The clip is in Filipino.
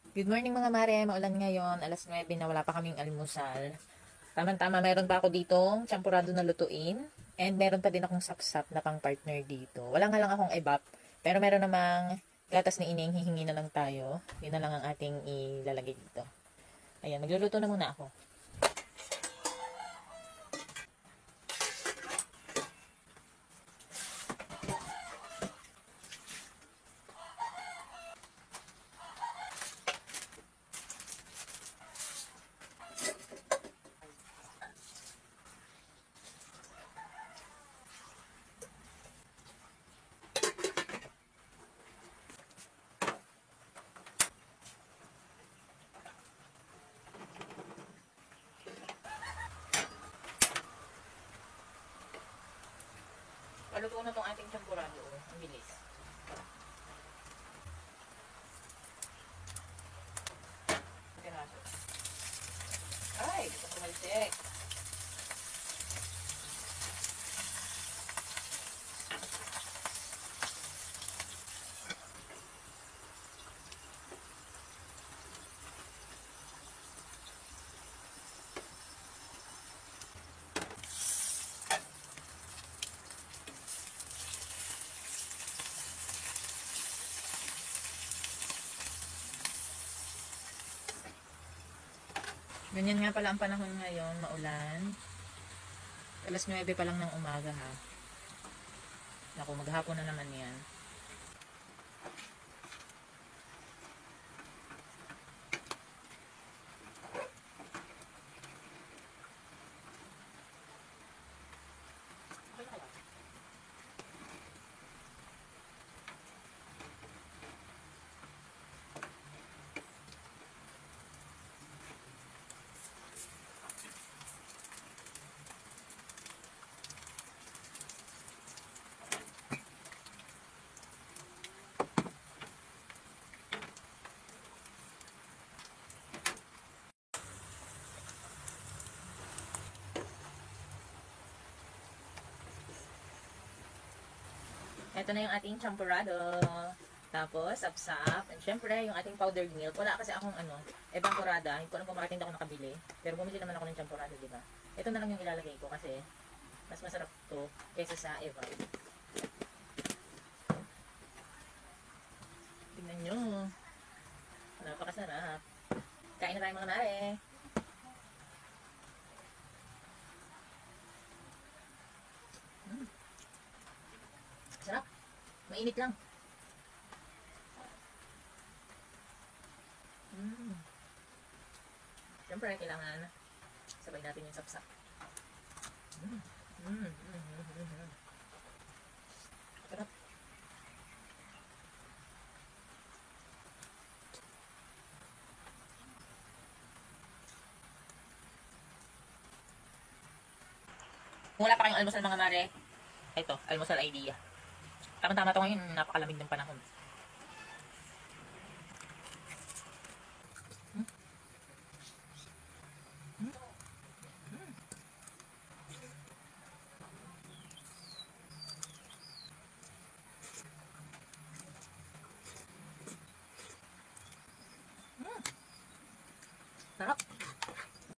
Good morning mga mare, maulan ngayon, alas 9 na wala pa kaming almusal. Tama-tama, meron pa ako ditong champurado na lutuin. And meron pa din akong sapsap na pang partner dito. Wala nga lang akong ebap, pero meron namang gatas ni Ining, hihingi na lang tayo. Yun na lang ang ating ilalagay dito. Ayan, magluluto na muna ako. Paluto na tong ating champurado. Ang bilis. Piraso. Ay, gusto ko malsik. Ganyan nga pala ang panahon ngayon, maulan. Alas 9 pa lang ng umaga ha. Naku, maghapon na naman yan. Ito na yung ating champurado. Tapos, sapsap. And syempre, yung ating powdered milk. Wala kasi akong evaporada. Hindi ko alam kung bakit hindi ako nakabili. Pero bumili naman ako ng champurado, di ba? Ito na lang yung ilalagay ko kasi mas masarap to kaysa sa evar. Tingnan nyo. Napakasarap. Kain na tayo mga mare. Sarap. Mainit lang. Siyempre, kailangan sabay natin yung sapsap. Sarap. Kung wala pa kayong almusal mga mare, ito, almusal idea. Tama-tama ito ngayon, napakalamig ng panahon.